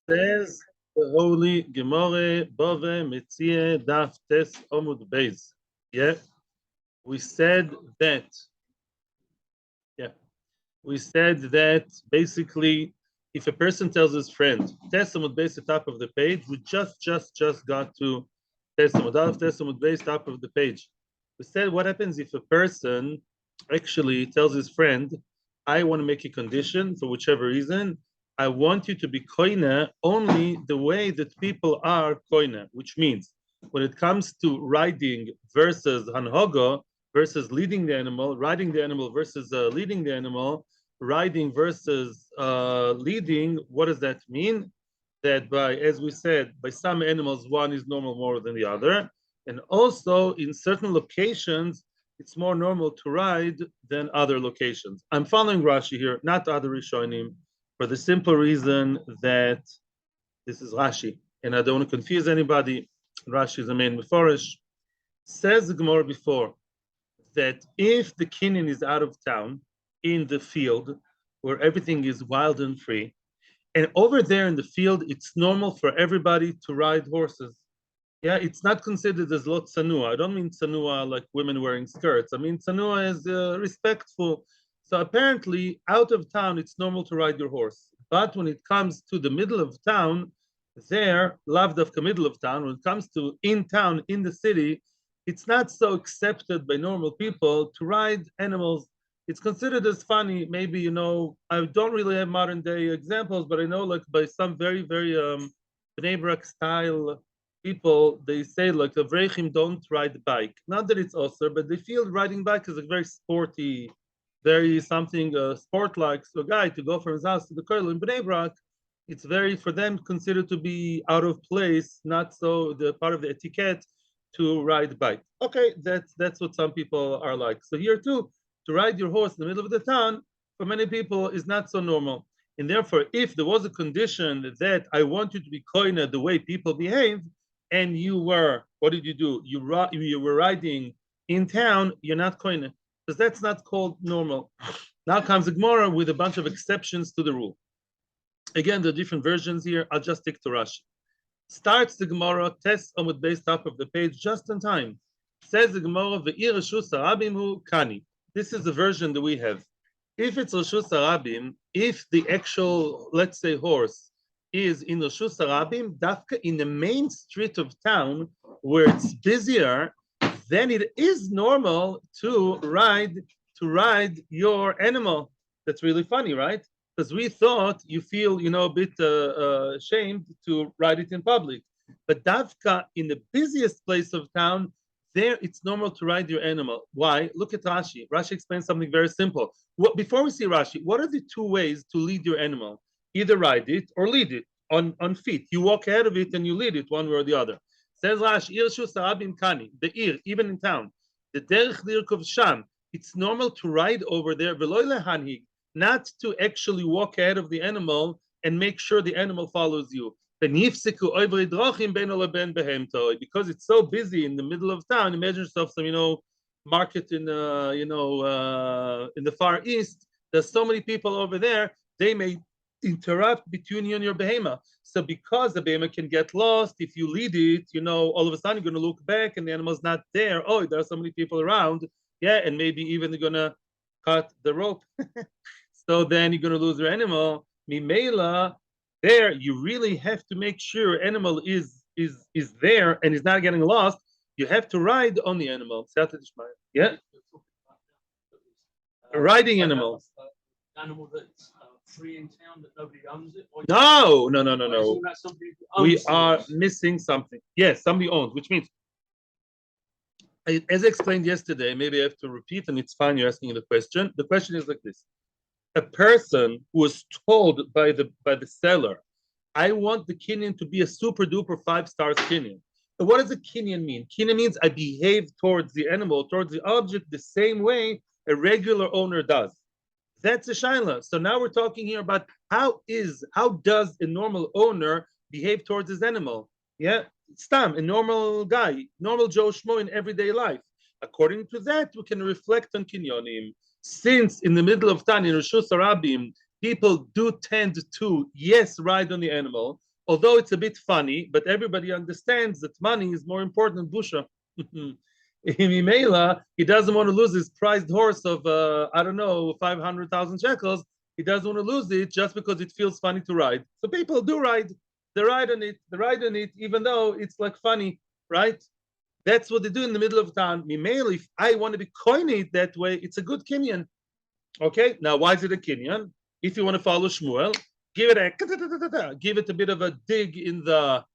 Says the Holy Gemara, Bava, Metzia, Daf, Tes, Amud, Beis. Yeah, we said that. Yeah, we said that basically, if a person tells his friend, Tes, Amud, Beis, the top of the page, we just got to Tes, Amud, Daf, Tes, Amud, Beis, top of the page. We said, what happens if a person actually tells his friend, I want to make a condition for whichever reason. I want you to be koine only the way that people are koine, which means when it comes to riding versus hanhoga versus leading the animal, riding the animal versus leading the animal, riding versus leading, what does that mean? That by, as we said, by some animals, one is normal more than the other. And also in certain locations, it's more normal to ride than other locations. I'm following Rashi here, not other Rishonim, for the simple reason that this is Rashi, and I don't want to confuse anybody. Rashi is the main Meforish. Says the Gemara before that if the Kinyan is out of town in the field where everything is wild and free, and over there in the field, it's normal for everybody to ride horses. Yeah, it's not considered as lot tsanua. I don't mean tsanua like women wearing skirts. I mean tsanua is respectful. So apparently, out of town, it's normal to ride your horse. But when it comes to the middle of town, there, lavdavka middle of town, when it comes to in town, in the city, it's not so accepted by normal people to ride animals. It's considered as funny. Maybe, I don't really have modern day examples, but I know like by some very Bnei Brak style people, they say like the Vrechim don't ride the bike. Not that it's also, but they feel riding bike is a very sporty, very something sport-like. So a guy to go from his house to the Kotel in Bnei Brak, it's very for them considered to be out of place, not so the part of the etiquette to ride bike. Okay, that's what some people are like. So here too, to ride your horse in the middle of the town for many people is not so normal. And therefore, if there was a condition that I want you to be koina the way people behave, and you were, what did you do? You were riding in town, you're not koine, because that's not called normal. Now comes the Gemara with a bunch of exceptions to the rule. Again, the different versions here, I'll just stick to Rashi. Starts the Gemara, Tes Amud Beis top of the page, just in time. Says the Gemara, Ve'ir Reshus Harabim hu Kani. This is the version that we have. If it's Reshus Harabim, if the actual, let's say, horse is in Reshus Harabim, dafka in the main street of town where it's busier, then it is normal to ride your animal. That's really funny, right? Because we thought you feel, a bit ashamed to ride it in public. But dafka in the busiest place of town, there it's normal to ride your animal. Why? Look at Rashi. Rashi explains something very simple. Before we see Rashi, what are the two ways to lead your animal? Either ride it or lead it on feet. You walk ahead of it and you lead it one way or the other. Says Rashi, Irshu Sarabim Kani, the ear, even in town. The Derech Lirkov Sham, it's normal to ride over there, Veloy lehanhig, not to actually walk ahead of the animal and make sure the animal follows you. Because it's so busy in the middle of town, imagine yourself some, market in the Far East. There's so many people over there, they may interrupt between you and your behemoth. So because the behemoth can get lost, if you lead it, all of a sudden you're going to look back and the animal's not there. Oh, there are so many people around. Yeah, and maybe even they're going to cut the rope. So then you're going to lose your animal. Mimela, there you really have to make sure animal is there and is not getting lost. You have to ride on the animal. Yeah, riding animal. Animal that's free in town that nobody owns it. No. We are missing something. Yes, somebody owns, which means, as I explained yesterday, maybe I have to repeat, and it's fine. You're asking the question. The question is like this: a person who was told by the seller, I want the Kinyan to be a super duper 5-star Kinyan. But what does a Kinyan mean? Kinyan means I behave towards the animal, towards the object, the same way a regular owner does. That's a shaila. So now we're talking here about how does a normal owner behave towards his animal? Yeah, stam, a normal guy, normal Joe Schmo in everyday life. According to that, we can reflect on kinyonim. Since in the middle of town in Reshus Harabim, people do tend to, yes, ride on the animal, although it's a bit funny, but everybody understands that money is more important than busha. He doesn't want to lose his prized horse of, I don't know, 500,000 shekels. He doesn't want to lose it just because it feels funny to ride. So people do ride. They ride on it, even though it's like funny, right? That's what they do in the middle of town. Mimele, if I want to be coining it that way, it's a good Kinyan. Okay, now why is it a Kinyan? If you want to follow Shmuel, give it a bit of a dig in the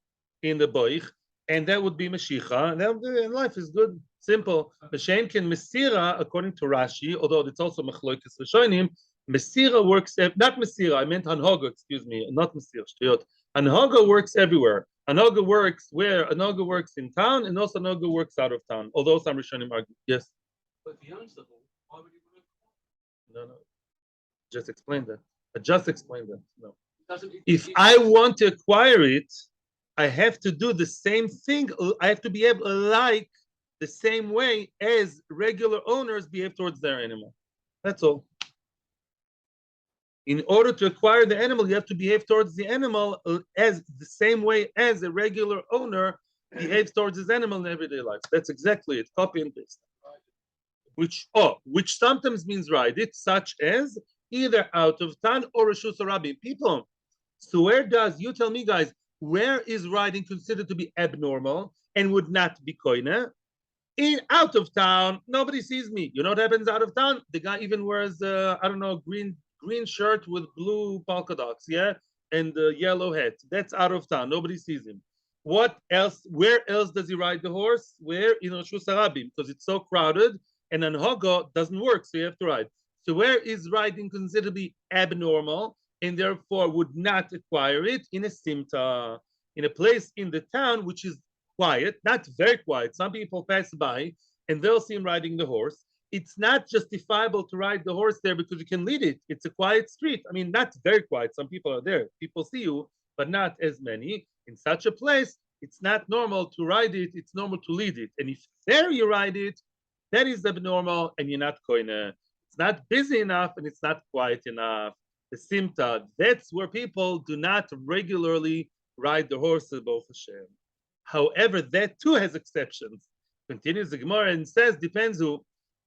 boich, and that would be Mashicha, and life is good, simple. Mashen can Mesira, according to Rashi, although it's also Machloikis Rishonim, Mesira works, not Mesira, I meant Hanhoga, excuse me, not Mesira, Shtuyot. Hanhoga works everywhere. Hanhoga works where? Hanhoga works in town, and also Hanhoga works out of town, although some Rishonim argue. Yes? But if he owns the hall, why would he want to? No. Just explain that. I just explained that. No. If He- I want to acquire it, I have to do the same thing. I have to be able to like the same way as regular owners behave towards their animal. That's all. In order to acquire the animal, you have to behave towards the animal as the same way as a regular owner behaves towards his animal in everyday life. That's exactly it. Copy and paste. Which sometimes means ride it, such as either out of town or Reshus Rabbi. People, so you tell me, guys, where is riding considered to be abnormal and would not be koine? In out of town, nobody sees me. You know what happens out of town? The guy even wears, I don't know, green shirt with blue polka dots, yeah, and the yellow hat. That's out of town. Nobody sees him. What else? Where else does he ride the horse? Where in Reshus Rabbi? Because it's so crowded, and Anhoga doesn't work, so you have to ride. So where is riding considered to be abnormal and therefore would not acquire it? In a simta, in a place in the town which is quiet, not very quiet. Some people pass by and they'll see him riding the horse. It's not justifiable to ride the horse there because you can lead it. It's a quiet street. I mean, not very quiet. Some people are there. People see you, but not as many. In such a place, it's not normal to ride it. It's normal to lead it. And if there you ride it, that is abnormal and you're not koine. It's not busy enough and it's not quiet enough. The simta, that's where people do not regularly ride the horse of both Hashem. However, that too has exceptions. Continues the Gemara and says, depends who.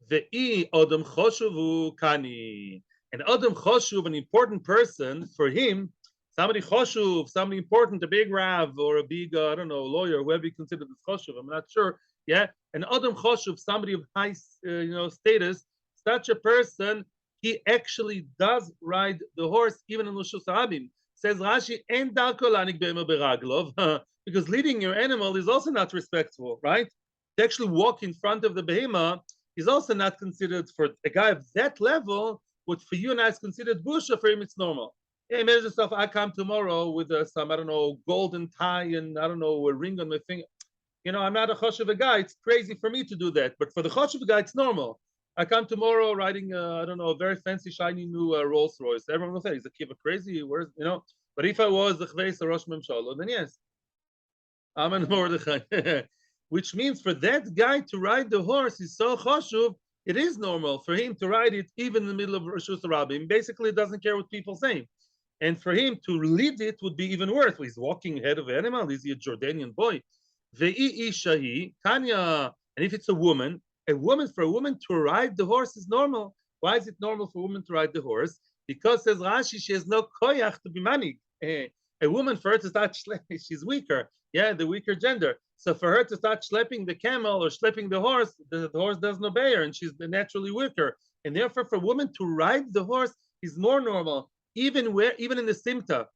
Ve'i Odom Choshuvu Kani. And Odom Choshuv, an important person, for him, somebody Choshuv, somebody important, a big Rav or a big, I don't know, lawyer, whoever you consider this Choshuv, I'm not sure. Yeah, an Odom Choshuv, somebody of high, status, such a person, he actually does ride the horse, even in Reshus Rabim. Says Rashi, "En darko lanik be'ema beraglov," because leading your animal is also not respectful, right? To actually walk in front of the behema is also not considered for a guy of that level. What for you and I is considered busha, for him it's normal. Yeah, imagine yourself. I come tomorrow with some, I don't know, golden tie and I don't know, a ring on my finger. I'm not a choshev guy. It's crazy for me to do that, but for the choshev guy, it's normal. I come tomorrow riding, I don't know, a very fancy, shiny new Rolls Royce. Everyone will say, "He's a kiva crazy." Where's But if I was the chveis or Rosh Memshala, then yes, Amen Mordechai. Which means for that guy to ride the horse is so choshuv, it is normal for him to ride it even in the middle of Reshus Rabim. Basically, he doesn't care what people say. And for him to lead it would be even worse. He's walking ahead of an animal. Is he a Jordanian boy? Ve'i ishahi, Tanya. And if it's a woman, for a woman to ride the horse is normal. Why is it normal for a woman to ride the horse? Because, says Rashi, she has no koyach to be manig. A woman, for her to start schlepping, she's weaker. Yeah, the weaker gender. So for her to start schlepping the camel or schlepping the horse doesn't obey her, and she's naturally weaker. And therefore, for a woman to ride the horse is more normal, even in the simta.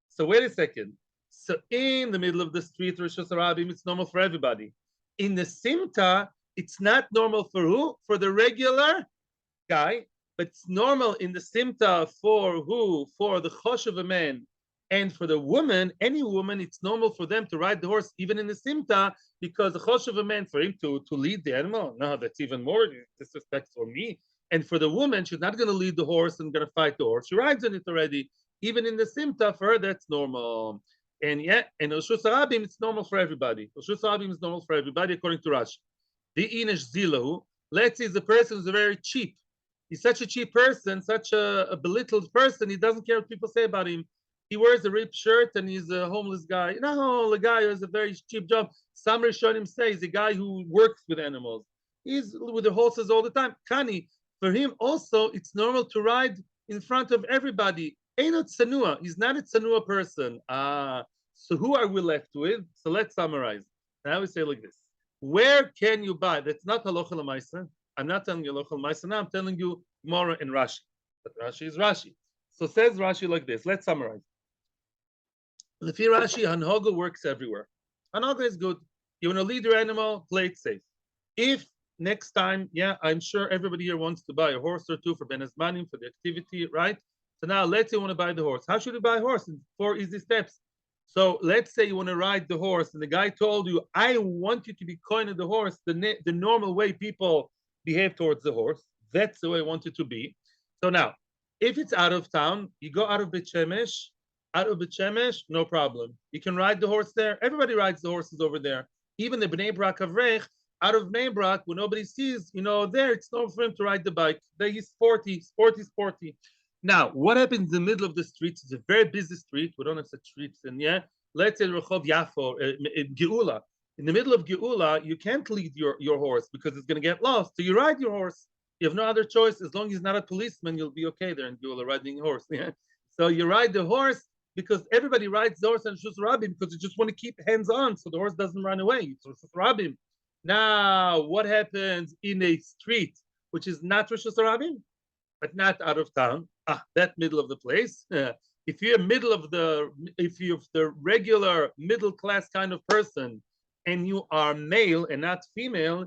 So wait a second. So in the middle of the street, Reshus Rabim, it's normal for everybody. In the simta, it's not normal for who? For the regular guy, but it's normal in the simta for who? For the chosh of a man. And for the woman, any woman, it's normal for them to ride the horse, even in the simta, because the chosh of a man, for him to lead the animal, no, that's even more disrespect for me. And for the woman, she's not going to lead the horse and going to fight the horse. She rides on it already. Even in the simta, for her, that's normal. And yeah, and Reshus Rabim, it's normal for everybody. Reshus Rabim is normal for everybody, according to Rashi. The inish zilahu, let's say the person is very cheap. He's such a cheap person, such a belittled person, he doesn't care what people say about him. he wears a ripped shirt and he's a homeless guy. No, the guy has a very cheap job. Some Rishonim say he's a guy who works with animals. He's with the horses all the time. Kani, for him also, it's normal to ride in front of everybody. Ain't tsanua. He's not a tsanua person. So who are we left with? So let's summarize. Now we say like this. Where can you buy? That's not halacha l'maisa. I'm not telling you halacha l'maisa now. I'm telling you Gemara and Rashi. But Rashi is Rashi. So says Rashi like this. Let's summarize. Lefi Rashi, Hanhoga works everywhere. Hanhoga is good. You want to lead your animal, play it safe. If next time, yeah, I'm sure everybody here wants to buy a horse or two for Ben Ezmanim, for the activity, right? So now let's say you want to buy the horse. How should you buy a horse? In 4 easy steps. So let's say you want to ride the horse and the guy told you, I want you to be coin of the horse, the normal way people behave towards the horse. That's the way I want it to be. So now, if it's out of town, you go out of Beit Shemesh, no problem. You can ride the horse there. Everybody rides the horses over there. Even the Bnei Brak Avrech, out of Bnei Brak, when nobody sees, there, it's normal for him to ride the bike. He's sporty. Now, what happens in the middle of the streets? It's a very busy street. We don't have such streets. And let's say Rehov Yafo, Geula. In the middle of Geula, you can't lead your horse because it's going to get lost. So you ride your horse. You have no other choice. As long as he's not a policeman, you'll be okay there in Geula riding a horse. Yeah? So you ride the horse because everybody rides the horse and Shus Rabim because you just want to keep hands on so the horse doesn't run away. So Shus Rabim. Now, what happens in a street which is not Rosh Hashanah, but not out of town? That middle of the place. If you're the regular middle class kind of person, and you are male and not female,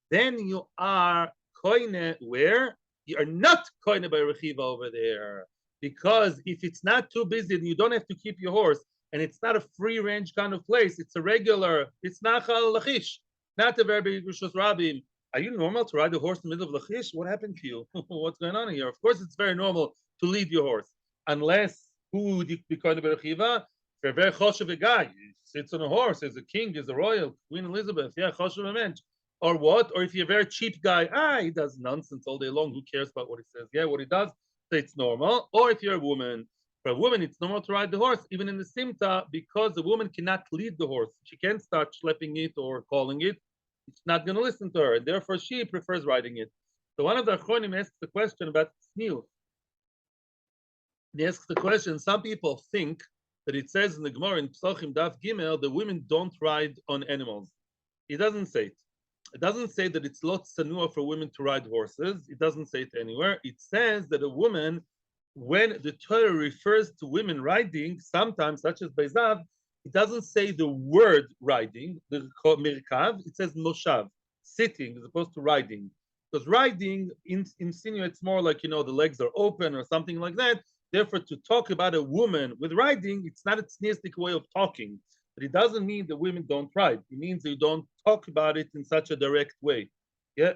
then you are koine where you are not koine by rechiva over there. Because if it's not too busy and you don't have to keep your horse, and it's not a free range kind of place, it's a regular, it's nachal lachish, not a very big rishos rabim. Are you normal to ride a horse in the middle of lachish? What happened to you? What's going on here? Of course, it's very normal to lead your horse, unless who would be koine by rechiva? For a very choshev a guy, he sits on a horse, as a king, as a royal, Queen Elizabeth, choshev a mensch. Or what? Or if you're a very cheap guy, he does nonsense all day long. Who cares about what he says? Yeah, what he does, it's normal. Or if you're a woman, for a woman, it's normal to ride the horse, even in the simta, because the woman cannot lead the horse. She can't start schlepping it or calling it. It's not going to listen to her, and therefore she prefers riding it. So one of the Achronim asks the question about tzniut. He asks the question, some people think that it says in the Gemara in Psachim Daf Gimel, the women don't ride on animals. It doesn't say it. It doesn't say that it's lot sanua for women to ride horses. It doesn't say it anywhere. It says that a woman, when the Torah refers to women riding, sometimes, such as Beizav, it doesn't say the word riding, the mirkav, it says moshav, sitting, as opposed to riding. Because riding insinuates more like, the legs are open or something like that. Therefore, to talk about a woman with riding, it's not a tzniistic way of talking. But it doesn't mean that women don't ride. It means that you don't talk about it in such a direct way. Yeah.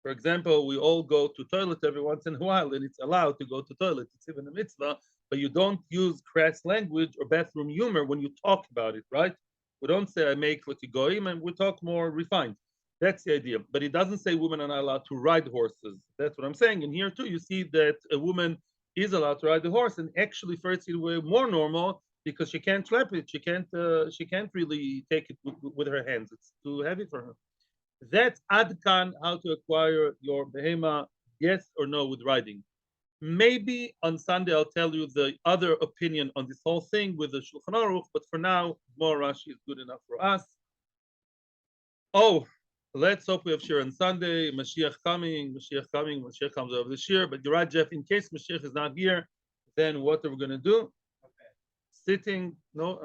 For example, we all go to toilet every once in a while, and it's allowed to go to toilet. It's even a mitzvah, but you don't use crass language or bathroom humor when you talk about it, right? We don't say I make what you goyim, and we talk more refined. That's the idea. But it doesn't say women are not allowed to ride horses. That's what I'm saying. And here too, you see that a woman is allowed to ride the horse, and actually for it's way more normal because she can't slap it. She can't really take it with her hands. It's too heavy for her. That's adkan, how to acquire your behema, yes or no with riding. Maybe on Sunday I'll tell you the other opinion on this whole thing with the Shulchan Aruch, but for now, more Rashi is good enough for us. Let's hope we have shir on Sunday. Mashiach coming. Mashiach comes over this year. But you're right, Jeff, in case Mashiach is not here, then what are we going to do? Sitting, no,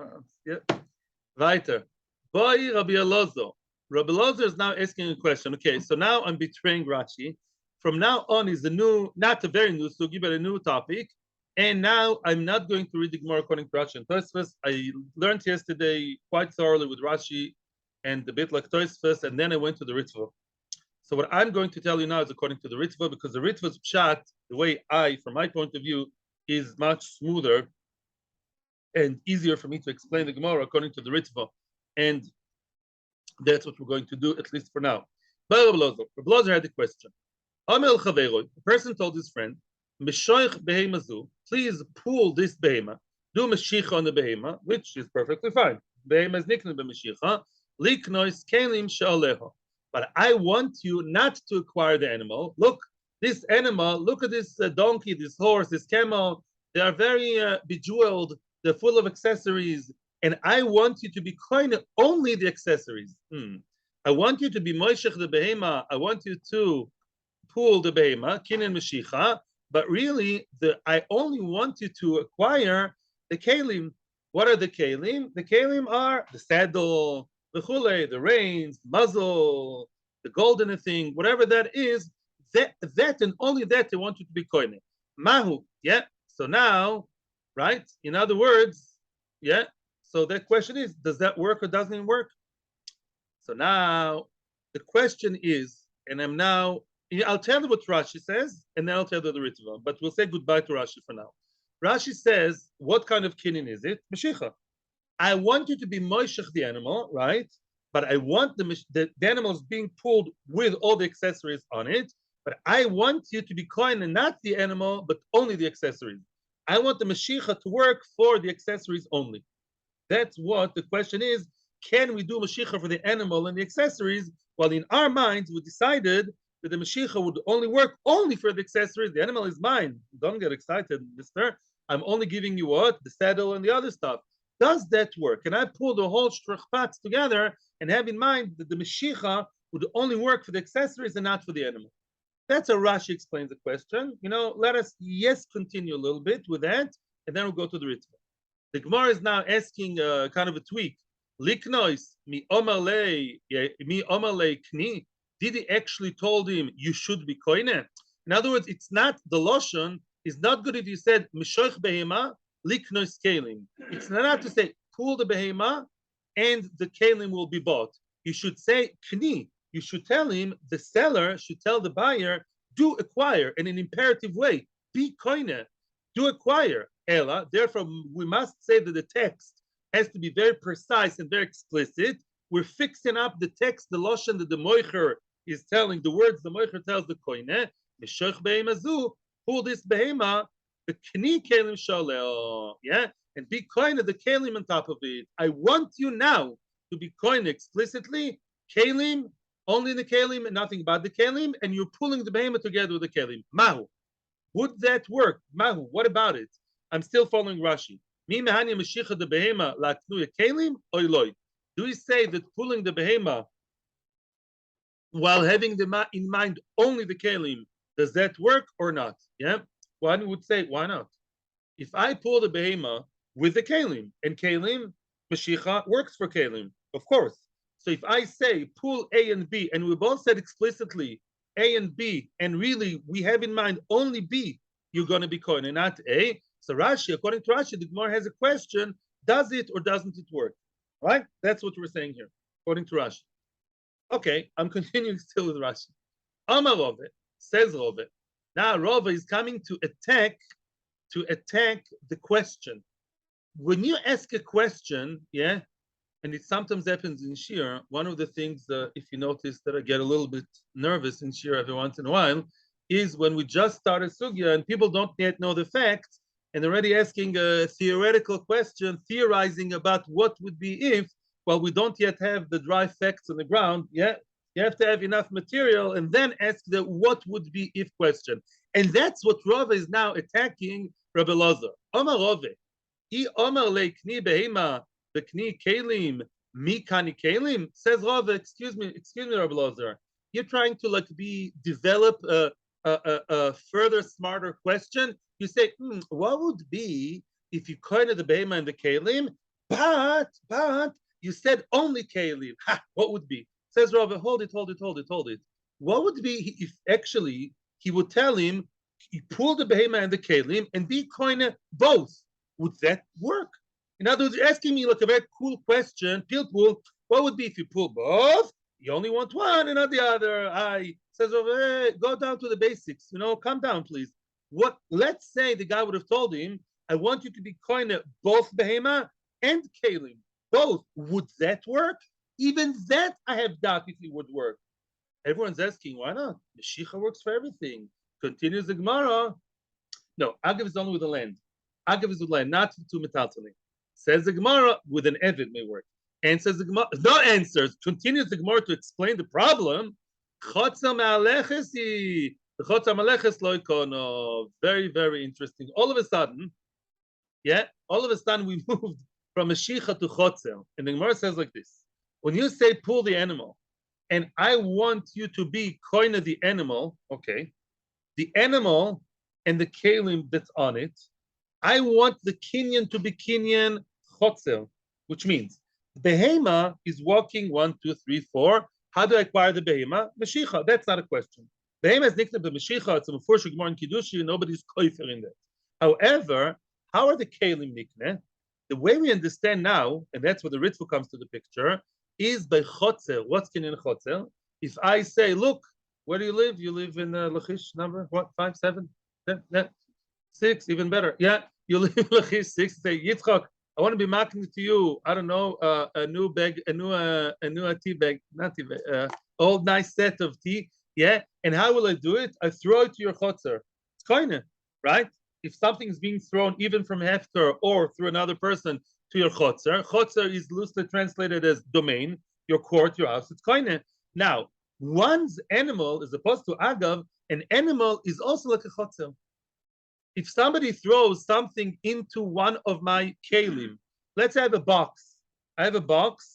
weiter. Boy, Rabbi Elazar. Rabbi Elazar is now asking a question. Okay, so now I'm betraying Rashi. From now on is a new, not a very new sugi, but a new topic. And now I'm not going to read the Gemara according to Rashi and Tosfos. I learned yesterday quite thoroughly with Rashi and a bit like Tosfos, and then I went to the Ritva. So what I'm going to tell you now is according to the Ritva, because the Ritva's pshat, the way from my point of view, is much smoother and easier for me to explain the Gemara according to the Ritva. And that's what we're going to do, at least for now. Rabbi Elazar had a question. A person told his friend, please pull this behema. do Mashiach on the Behema, which is perfectly fine. Behema is nikna b'Mashiach. Liknois kelim she'aleho. But I want you not to acquire the animal. Look, this animal, look at this donkey, this horse, this camel. They are very bejeweled. They're full of accessories. And I want you to be kind of only the accessories. I want you to be moishech the behema. I want you to pull the behema, kinyan mashicha. But really, I only want you to acquire the kelim. What are the kelim? The kelim are the saddle, the chule, the reins, the muzzle, the golden thing, whatever that is. That and only that they want you to be koine. Mahu, yeah. So now, right? In other words, yeah. So that question is, does that work or doesn't it work? So now the question is, and I'll tell you what Rashi says, and then I'll tell you the Ritva, but we'll say goodbye to Rashi for now. Rashi says, what kind of kinyan is it? Mashicha. I want you to be moishech the animal, right? But I want the animals being pulled with all the accessories on it, but I want you to be kohen and not the animal, but only the accessories. I want the Mashicha to work for the accessories only. That's what the question is. Can we do Mashicha for the animal and the accessories? Well, in our minds, we decided that the Mashicha would only work only for the accessories. The animal is mine. Don't get excited, mister. I'm only giving you what? The saddle and the other stuff. Does that work? Can I pull the whole shtrachpatz together and have in mind that the Mashicha would only work for the accessories and not for the animal? That's how Rashi explains the question. Let us, continue a little bit with that, and then we'll go to the Ritva. The Gemara is now asking kind of a tweak. Liknois mi omalei kni. Did he actually told him you should be koine? In other words, it's not the loshon. It's not good if you said mishoich behema liknois kelim. It's not to say pull the behema and the kelim will be bought. You should say kni. You should tell him, the seller should tell the buyer, do acquire in an imperative way. Be koine. Do acquire. Ella. Therefore, we must say that the text has to be very precise and very explicit. We're fixing up the text, the loshon that the moicher is telling, the words the moicher tells the koine. Mishoch behemazu, pull this behema, the kni kelim shaleo, yeah, and be koine the kelim on top of it. I want you now to be koine explicitly, kelim, only the kelim and nothing but the kelim, and you're pulling the behema together with the kelim. Mahu. Would that work? Mahu, what about it? I'm still following Rashi. Mi mehani mashicha the behema laknuya kelim oiloi. Do we say that pulling the behema while having in mind only the kelim, does that work or not? Yeah. One would say, why not? If I pull the behema with the kelim, and kelim mashicha works for kelim, of course. So if I say pull A and B, and we both said explicitly A and B, and really we have in mind only B, you're going to be kohen and not A. So Rashi, according to Rashi, the Gemara has a question: does it or doesn't it work? Right? That's what we're saying here, according to Rashi. Okay, I'm continuing still with Rashi. Amar Rove, says Rove. Now Rove is coming to attack the question. When you ask a question, yeah, and it sometimes happens in Shir, one of the things, if you notice that I get a little bit nervous in Shir every once in a while, is when we just started Sugya and people don't yet know the facts, and they're already asking a theoretical question, theorizing about what would be if, well, we don't yet have the dry facts on the ground. Yeah, you have to have enough material and then ask the what would be if question. And that's what Rava is now attacking Rabbi Lazar. Omar Rava, I Omar le kni behema bekni kelim mi kani kelim, says Rava. Excuse me, Rabbi Lazar. You're trying to develop a further smarter question. You say, what would be if you coined the behema and the kelim, but you said only kelim? What would be? Says Rava, hold it. What would be if actually he would tell him, you pull the behema and the kelim and be koine both? Would that work? In other words, you're asking me like a very cool question, Pilpul, what would be if you pull both? You only want one and not the other. Says Rava, hey, go down to the basics. Calm down, please. Let's say the guy would have told him, I want you to be koine both behema and kelim. Both. Would that work? Even that I have doubt if it would work. Everyone's asking, why not? Mashiach works for everything. Continues the Gemara. No, Agav is only with the land. Agav is udlay, not to metaltali. Says the Gemara, with an evid may work. And says the Gemara, no answers. Continues the Gemara to explain the problem. Chotzer me'alechesi. The chotzer me'aleches lo ikono. Very, very interesting. All of a sudden, we moved from Meshicha to chotzer. And the Gemara says like this. When you say pull the animal, and I want you to be koine the animal, okay, the animal and the kalim that's on it, I want the kinyan to be kinyan chotzer, which means behema is walking 1, 2, 3, 4. How do I acquire the behema? Meshicha. That's not a question. Behema is nicknamed the Meshicha. It's a mufurshik more in Kiddushi. Nobody's koifer in that. However, how are the kalim nicknamed? The way we understand now, and that's where the Ritva comes to the picture, is by chotzer. What's kinyan chotzer? If I say, look, where do you live? You live in Lachish number what? 5, 7, 10, 6, even better. Yeah, you live in Lachish 6. Say Yitzchak, I want to be marketing to you. I don't know a new bag, a new tea bag, not tea bag, old nice set of tea. Yeah, and how will I do it? I throw it to your chotzer. It's kind right. If something is being thrown even from hefker or through another person to your chotzer, chotzer is loosely translated as domain, your court, your house. It's kind now. One's animal, as opposed to agav, an animal is also like a chotzer. If somebody throws something into one of my kalim, let's say I have a box. I have a box.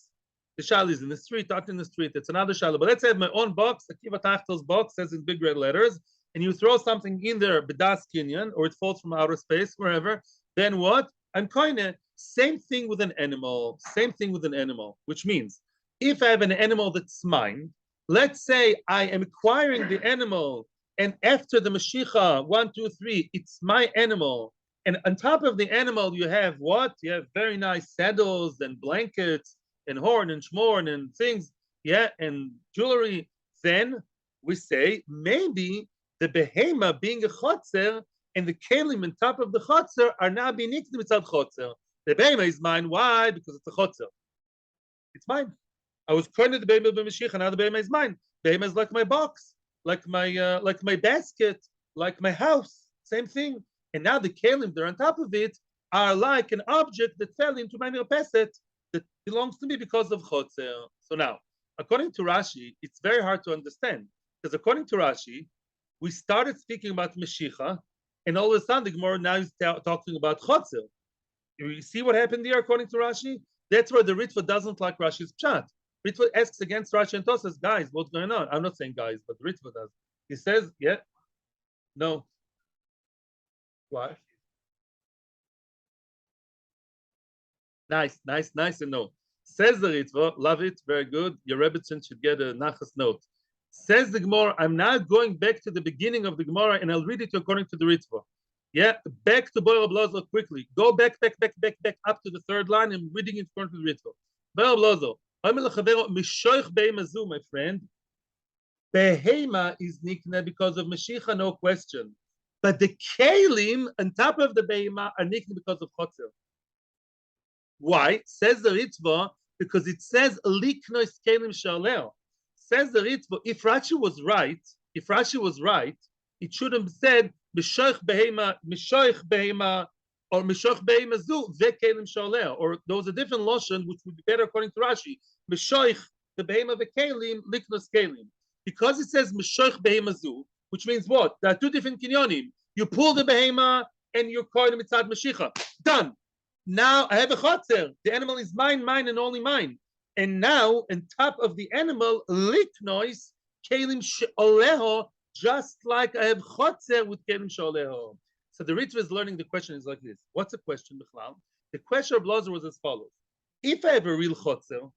The shal is in the street, not in the street. It's another shal. But let's say I have my own box. Akiva Tachtel's box says in big red letters, and you throw something in there, bedas kinyan, or it falls from outer space, wherever. Then what? I'm koine. Same thing with an animal. Same thing with an animal, which means if I have an animal that's mine, let's say I am acquiring the animal, and after the Mashiach, 1, 2, 3, it's my animal. And on top of the animal, you have what? You have very nice saddles and blankets and horn and shmorn and things, yeah, and jewelry. Then we say maybe the behema being a chotzer and the kalim on top of the chotzer are now being nicked mitzad chotzer. The behema is mine. Why? Because it's a chotzer. It's mine. I was calling the behema b'Mashiach, and now the behema is mine. Behema is like my box, like my basket, like my house. Same thing. And now the kalim that are on top of it are like an object that fell into my mirpeset that belongs to me because of chotzer. So now, according to Rashi, it's very hard to understand because according to Rashi, we started speaking about Meshicha, and all of a sudden the Gemara now is talking about chotzer. You see what happened there according to Rashi? That's where the Ritva doesn't like Rashi's pshat. Ritva asks against Rashi and says, guys, what's going on? I'm not saying guys, but the Ritva does. He says, yeah, no. Why? Nice, and no. Says the Ritva, love it, very good. Your Rebbetzin should get a nachas note. Says the Gemara, I'm now going back to the beginning of the Gemara, and I'll read it according to the Ritva. Yeah, back to Boyer Blazo quickly. Go back up to the third line. I'm reading it according to the Ritva. Boyer Blazo, my friend. Behema is nikna because of Mashiach, no question. But the kalim on top of the behema are nikna because of chotzer. Why? Says the Ritva, because it says liknois kalim shalel. Says the Ritva, if Rashi was right, it should have said mishoich behema, or mishoich behema zu ve kalim shalel. Or those are different lotion, which would be better according to Rashi. Mishoich the behema ve kalim liknois kalim. Because it says mishoich behema zu, which means what? There are two different kinyonim. You pull the behema and you're kohen mitzad Mashiach. Done. Now I have a chotzer. The animal is mine, and only mine. And now, on top of the animal, liknois kelim she'oleho, just like I have chotzer with kelim she'oleho. So the Ritva is learning the question is like this. What's the question, Bichlal? The question of Blazer was as follows. If I have a real chotzer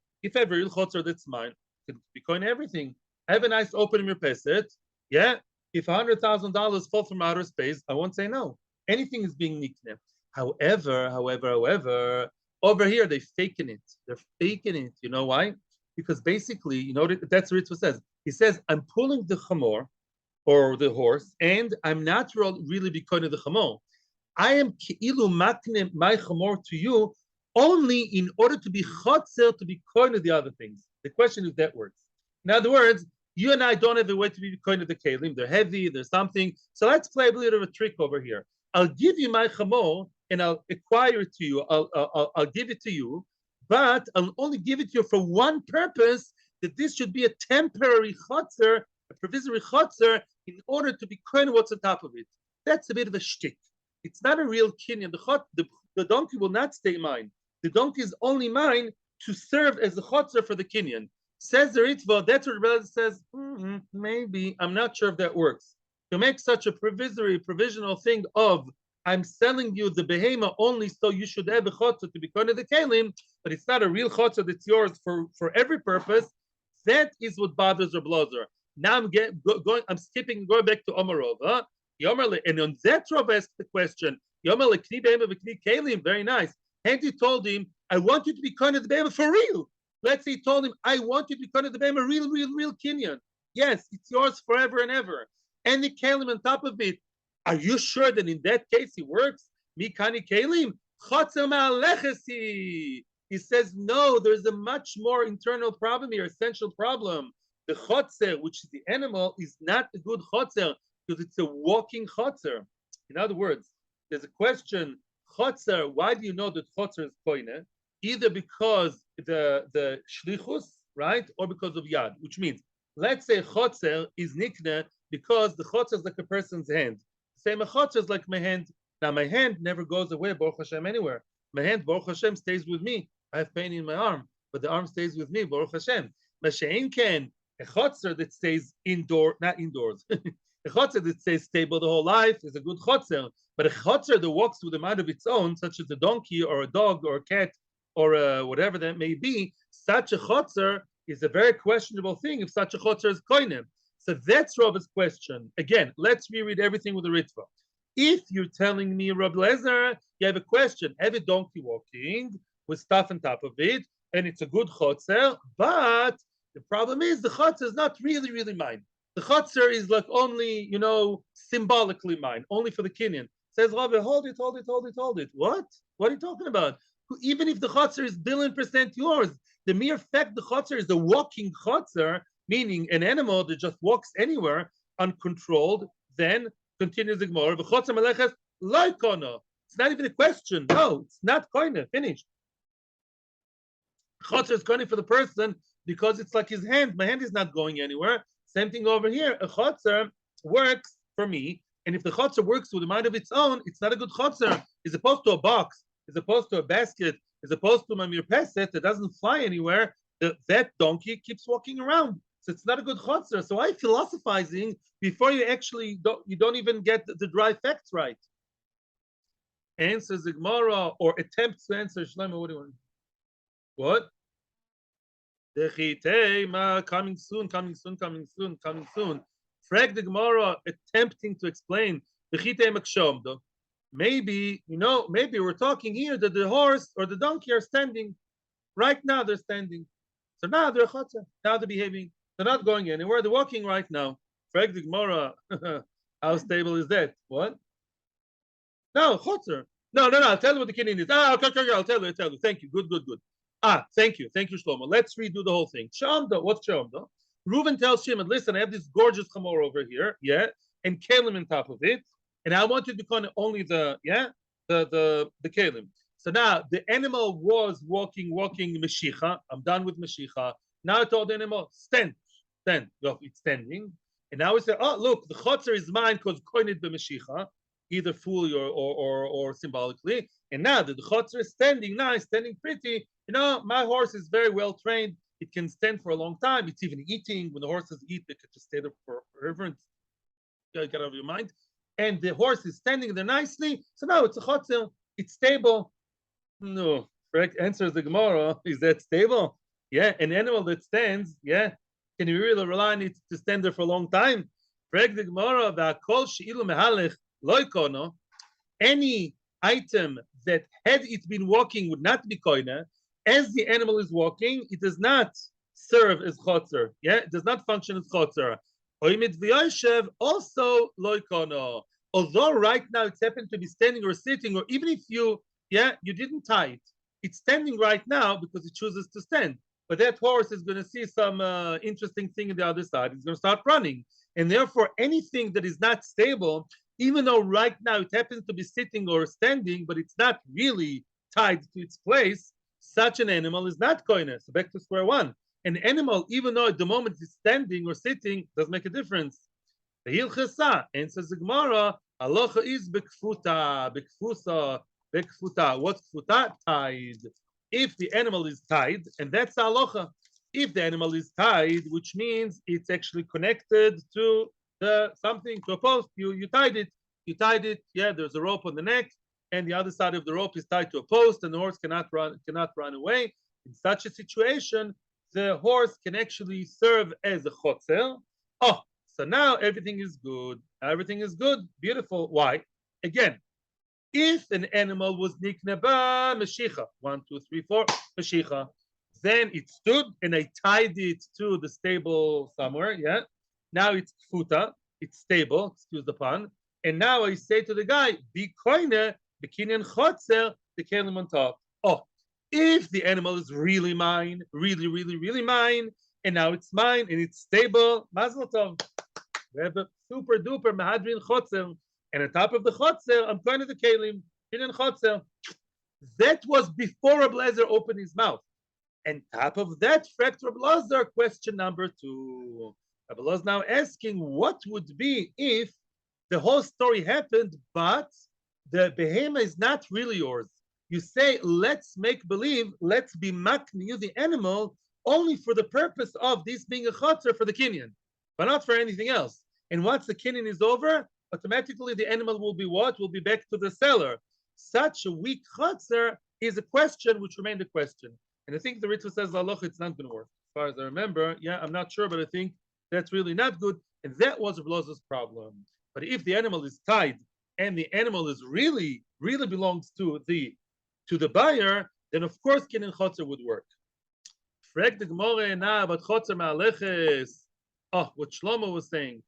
that's mine, it can be coin everything. I have a nice open mirpeset. Yeah. If $100,000 fall from outer space, I won't say no. Anything is being nicknamed. However, over here they're faking it. You know why? Because basically, you know that's what Ritva says. He says, I'm pulling the chamor or the horse, and I'm not really becoming the chamor. I am ki'ilu makne my chamor to you only in order to be chotzer, to be koine the other things. The question is that works. In other words, you and I don't have a way to be koine the kelim. They're heavy, there's something. So let's play a little bit of a trick over here. I'll give you my chamor, and I'll acquire it to you. I'll give it to you, but I'll only give it to you for one purpose, that this should be a temporary chotzer, a provisory chotzer, in order to be kohen what's on top of it. That's a bit of a shtick. It's not a real kinyan. The donkey will not stay mine. The donkey is only mine to serve as a chotzer for the kinyan. Says the Ritva, that's what Rebbe says, maybe, I'm not sure if that works. To make such a provisional thing of, I'm selling you the behema only so you should have a chotzer to be kohen of the kelim, but it's not a real chotzer that's yours for every purpose. That is what bothers Reb Lozer. Now I'm skipping, going back to Omarov. Huh? And on that Rav asked the question, very nice. And he told him, I want you to be kohen of the behema for real. Let's say he told him, I want you to be kohen of the behema, real kinyan. Yes, it's yours forever and ever. And the kelim on top of it. Are you sure that in that case it works? Mikani kelim, chotzer ma'alechesi. He says, no, there's a much more internal problem here, essential problem. The chotzer, which is the animal, is not a good chotzer because it's a walking chotzer. In other words, there's a question, chotzer, why do you know that chotzer is koine? Either because the shlichus, right, or because of yad, which means, let's say chotzer is nikne because the chotzer is like a person's hand. Same a chotzer is like my hand. Now my hand never goes away, Baruch Hashem, anywhere. My hand, Baruch Hashem, stays with me. I have pain in my arm, but the arm stays with me, Baruch Hashem. Mashein ken, a chotzer that stays not indoors. A chotzer that stays stable the whole life is a good chotzer, but a chotzer that walks with a mind of its own, such as a donkey or a dog or a cat or whatever that may be, such a chotzer is a very questionable thing if such a chotzer is koinem. So that's Rav's question. Again, let's reread everything with the Ritva. If you're telling me, Rabbi Lezer, you have a question, have a donkey walking with stuff on top of it, and it's a good chotzer, but the problem is the chotzer is not really mine. The chotzer is like only, symbolically mine, only for the kinyan. Says Rabbi, hold it. What? What are you talking about? Even if the chotzer is 1,000,000% yours, the mere fact the chotzer is a walking chotzer, meaning an animal that just walks anywhere uncontrolled, then continues the Gemara. V'chotzer meleches lo kono. It's not even a question. No, it's not koine. Finished. Chotzer is koine for the person because it's like his hand. My hand is not going anywhere. Same thing over here. A chotzer works for me, and if the chotzer works with a mind of its own, it's not a good chotzer. As opposed to a box, as opposed to a basket, as opposed to my mirpeset that doesn't fly anywhere, that donkey keeps walking around. So it's not a good chotzer. So why philosophizing before you actually don't even get the dry facts right? Answers the Gemara or attempts to answer Shlomo. What do you want? What? Coming soon. Frag the Gemara attempting to explain. Maybe we're talking here that the horse or the donkey are standing. Right now they're standing. So now they're chotzer. Now they're behaving. They're not going anywhere. They're walking right now. Frag the Gemara. How stable is that? What? No, chotzer. No. I'll tell you what the kinyan is. Okay. I'll tell you. Thank you. Good. Thank you, Shlomo. Let's redo the whole thing. Shamdo, what's Shamdo? Reuven tells Shimon, listen, I have this gorgeous chamor over here, and kelim on top of it, and I want you to become only the kelim. So now the animal was walking meshicha. I'm done with meshicha. Now I told the animal, stand. It's standing, and now we say, oh look, the chotzer is mine because koined b'meshicha, either fully or symbolically. And now that the chotzer is standing nice, standing pretty, my horse is very well trained. It can stand for a long time. It's even eating. When the horses eat, they could just stay there forever. Get out of your mind. And the horse is standing there nicely. So now it's a chotzer. It's stable. No. Correct answer is the Gemara. Is that stable? Yeah. An animal that stands, yeah. Can you really rely on it to stand there for a long time? Correct the Gemara. Any item that had it been walking would not be koine. As the animal is walking, it does not serve as chotzer. Yeah, it does not function as chotzer. Also lo kono. Although right now it's happened to be standing or sitting, or even if you didn't tie it, it's standing right now because it chooses to stand. But that horse is going to see some interesting thing on the other side. It's going to start running. And therefore, anything that is not stable, even though right now it happens to be sitting or standing, but it's not really tied to its place, such an animal is not koine. So back to square one. An animal, even though at the moment it's standing or sitting, doesn't make a difference. The hilchasa, and says the Gemara, halacha is bekfuta, bekfusa, bekfuta. What's kfuta? Tied. If the animal is tied, and that's the halacha. If the animal is tied, which means it's actually connected to the something, to a post, you tied it. You tied it. Yeah, there's a rope on the neck, and the other side of the rope is tied to a post, and the horse cannot run away. In such a situation, the horse can actually serve as a chotzer. Oh, so now everything is good. Everything is good. Beautiful. Why? Again, if an animal was nikneba meshicha, 1, 2, 3, 4, meshicha, then it stood and I tied it to the stable somewhere. Yeah. Now it's kfuta. It's stable. Excuse the pun. And now I say to the guy, be koine, the Kinyan Chatzer, the kelim on top. Oh, if the animal is really mine, really, really, really mine, and now it's mine and it's stable, mazel tov. We have a super duper mahadrin chotzer, and on top of the chotzer, I'm going to the kelim, Kinyan Chatzer. That was before Reb Lezer opened his mouth. And top of that, Frekt Reb Lezer, question number 2. Reb Lezer now asking what would be if the whole story happened, but the behema is not really yours. You say, let's make believe, let's be makni the animal only for the purpose of this being a chotzer for the kinyan, but not for anything else. And once the kinyan is over, automatically the animal will be what? Will be back to the seller. Such a weak chotzer is a question which remained a question. And I think the Ritva says, Allah, it's not going to work. As far as I remember, yeah, I'm not sure, but I think that's really not good. And that was Reb Lozer's problem. But if the animal is tied and the animal is really belongs to the buyer, then of course Kinyan Chatzer would work. Frag the Gemara now about Chatzer Ma'aleches. Oh, what Shlomo was saying.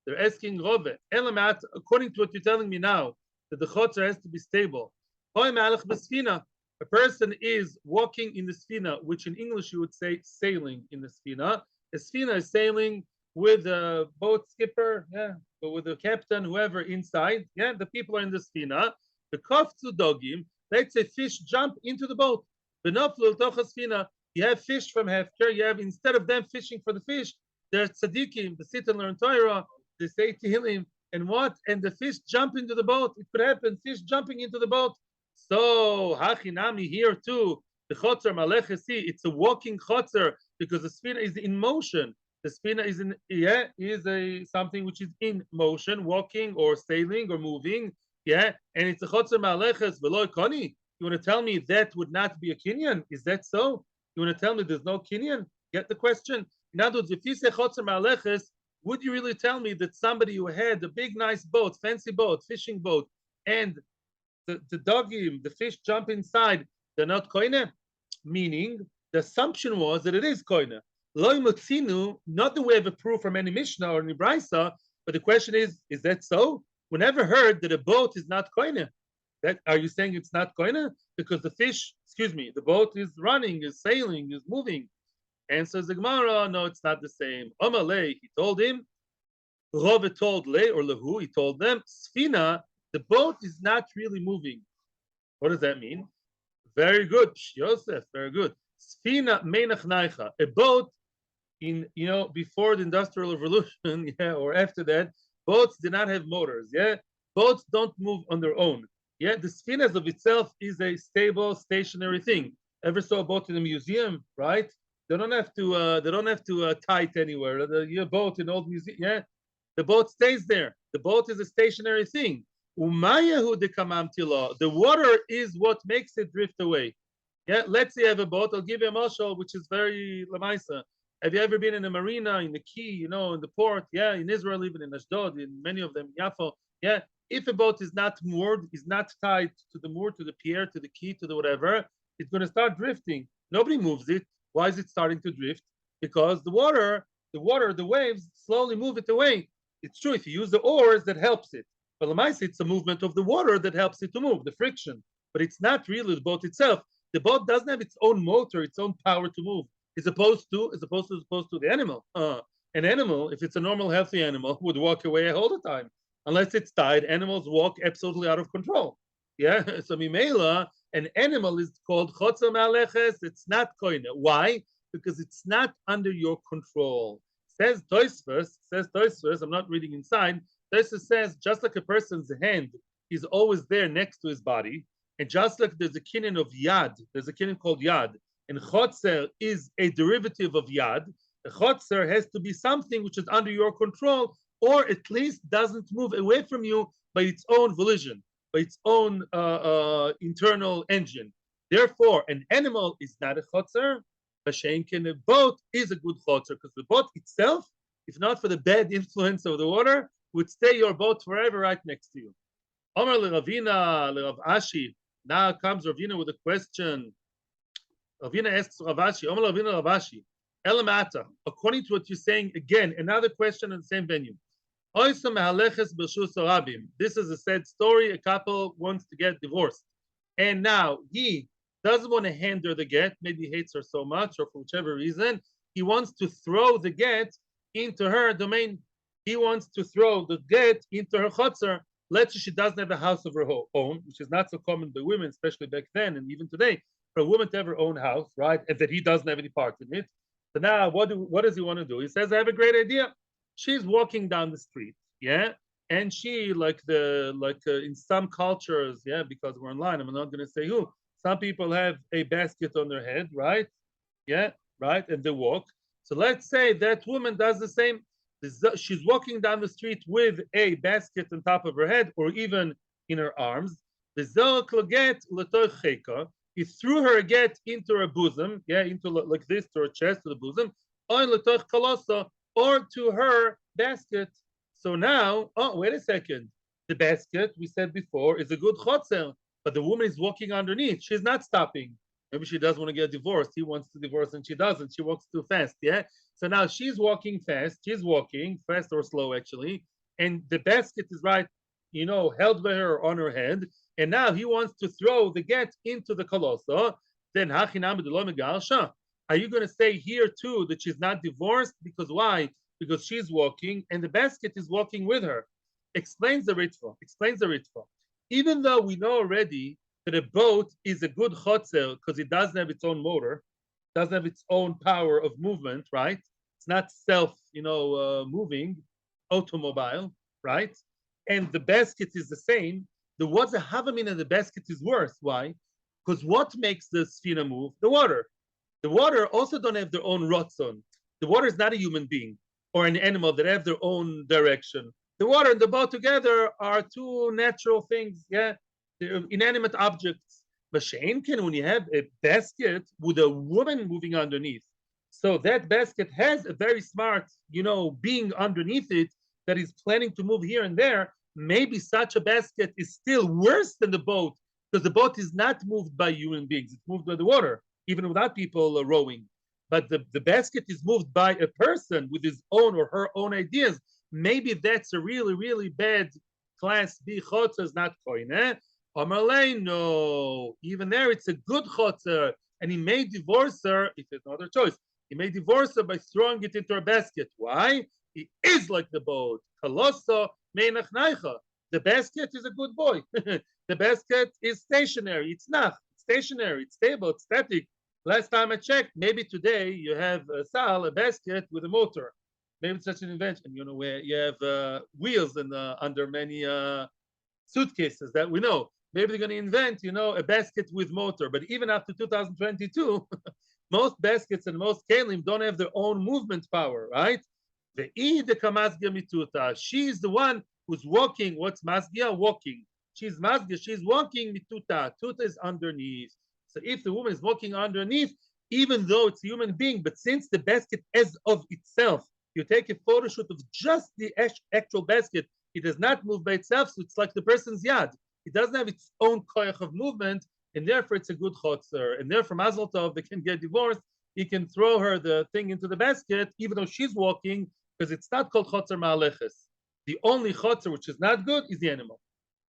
They're asking Rove. Elamat, according to what you're telling me now, that the Chatzer has to be stable. A person is walking in the sfina, which in English you would say sailing in the sfina. A sfina is sailing with a boat skipper, yeah, or with the captain, whoever inside, yeah, the people are in the sfina. The kofzu dogim, let's say fish jump into the boat. Benoflu tocha sfina, you have fish from Hefker, you have, instead of them fishing for the fish, there's tzaddikim, the sit and learn Torah, they say Tehillim, and what? And the fish jump into the boat. It could happen, fish jumping into the boat. So, hachinami here too, the chotzer malechesi, it's a walking chotzer because the sfina is in motion. The spina is a something which is in motion, walking or sailing or moving, yeah, and it's a chotzer ma'aleches v'lo koni. You want to tell me that would not be a kinyan? Is that so? You want to tell me there's no kinyan? Get the question. In other words, if you say chotzer ma'aleches, would you really tell me that somebody who had a big, nice boat, fancy boat, fishing boat, and the doggy, the fish jump inside, they're not koine? Meaning, the assumption was that it is koine. Loi motzinu, not that we have a proof from any Mishnah or any Brisa, but the question is that so? We never heard that a boat is not koine. That, are you saying it's not koine? Because the fish, the boat is running, is sailing, is moving. Answers the Gemara, no, it's not the same. Omalei, he told him, Rove told Le or Lehu, he told them, Sfina, the boat is not really moving. What does that mean? Very good, Yosef, very good. Sfina meinach naicha, a boat in, before the Industrial Revolution, yeah, or after that, boats did not have motors, yeah. Boats don't move on their own, yeah. The sfinas of itself is a stable, stationary thing. Ever saw a boat in a museum, right? They don't have to tie it anywhere. Your boat in old museum, yeah. The boat stays there. The boat is a stationary thing. The water is what makes it drift away. Yeah, let's say I have a boat. I'll give you a mashal, which is very lamaisa. Have you ever been in a marina, in the quay, in the port? Yeah, in Israel, even in Ashdod, in many of them, Yafo. Yeah, if a boat is not moored, is not tied to the moor, to the pier, to the quay, to the whatever, it's going to start drifting. Nobody moves it. Why is it starting to drift? Because the waves slowly move it away. It's true, if you use the oars, that helps it. But lamaisa, it's the movement of the water that helps it to move, the friction. But it's not really the boat itself. The boat doesn't have its own motor, its own power to move, as opposed to the animal. An animal, if it's a normal, healthy animal, would walk away all the time. Unless it's tied, animals walk absolutely out of control. Yeah, so Mimela, an animal is called Chotzer Ma'aleches, it's not koine. Why? Because it's not under your control. Says Tosfos, I'm not reading inside, Tosfos says, just like a person's hand is always there next to his body, and just like there's a kinyan of yad, there's a kinyan called yad, and chotzer is a derivative of yad, the chotzer has to be something which is under your control, or at least doesn't move away from you by its own volition, by its own internal engine. Therefore, an animal is not a chotzer, a boat is a good chotzer, because the boat itself, if not for the bad influence of the water, would stay your boat forever right next to you. Omer leRavina, leRav Ashi. Now comes Ravina with a question. Ravina asks Rav Ashi, Omer leRavina, Rav Ashi. Elamata, according to what you're saying, again, another question in the same venue. This is a sad story. A couple wants to get divorced. And now he doesn't want to hand her the get. Maybe he hates her so much, or for whichever reason, he wants to throw the get into her domain. He wants to throw the get into her chotzer. Let's say she doesn't have a house of her own, which is not so common by women, especially back then and even today, for a woman to have her own house, right? And that he doesn't have any part in it. So now what does he want to do? He says, I have a great idea. She's walking down the street, yeah, and she in some cultures, yeah, because we're online, I'm not going to say who. Some people have a basket on their head, right? Yeah, right, and they walk. So let's say that woman does the same. She's walking down the street with a basket on top of her head, or even in her arms. He threw her get into her bosom, yeah, into like this, to her chest, to the bosom, or to her basket. So now, oh, wait a second. The basket, we said before, is a good chotzer, but the woman is walking underneath. She's not stopping. Maybe she doesn't want to get divorced. He wants to divorce and she doesn't. She walks too fast, yeah? So now she's walking fast. She's walking fast or slow, actually. And the basket is right, held by her on her head. And now he wants to throw the get into the koloso. Then, are you going to say here too that she's not divorced? Because why? Because she's walking and the basket is walking with her. Explains the Ritva. Even though we know already that a boat is a good chotzer because it doesn't have its own motor, doesn't have its own power of movement, right? It's not moving automobile, right? And the basket is the same. What's the havamin of the basket is worse. Why? Because what makes the sfina move? The water. The water also don't have their own rotzon. The water is not a human being or an animal that have their own direction. The water and the boat together are two natural things, yeah? They're inanimate objects. But when you have a basket with a woman moving underneath, so that basket has a very smart, being underneath it that is planning to move here and there. Maybe such a basket is still worse than the boat, because the boat is not moved by human beings. It's moved by the water, even without people rowing. But the basket is moved by a person with his own or her own ideas. Maybe that's a really, really bad class B chotzer, not koine. Amarlei, no. Even there, it's a good chotzer. And he may divorce her, if there's no other choice. He may divorce her by throwing it into her basket. Why? He is like the boat. Kaloso meinach naicha. The basket is a good boy. The basket is stationary. It's not. It's stationary. It's stable. It's static. Last time I checked, maybe today you have a basket with a motor. Maybe it's such an invention, where you have wheels and under many suitcases that we know. Maybe they're going to invent, a basket with motor. But even after 2022, most baskets and most kelim don't have their own movement power, right? She's the one who's walking. What's masgia? Walking. She's masgia. She's walking mituta. Tuta is underneath. So if the woman is walking underneath, even though it's a human being, but since the basket as of itself, you take a photo shoot of just the actual basket, it does not move by itself, so it's like the person's yad. It doesn't have its own koyach of movement, and therefore it's a good chotzer. And therefore, Mazel Tov, they can get divorced. He can throw her the thing into the basket, even though she's walking, because it's not called chotzer ma'aleches. The only chotzer which is not good is the animal.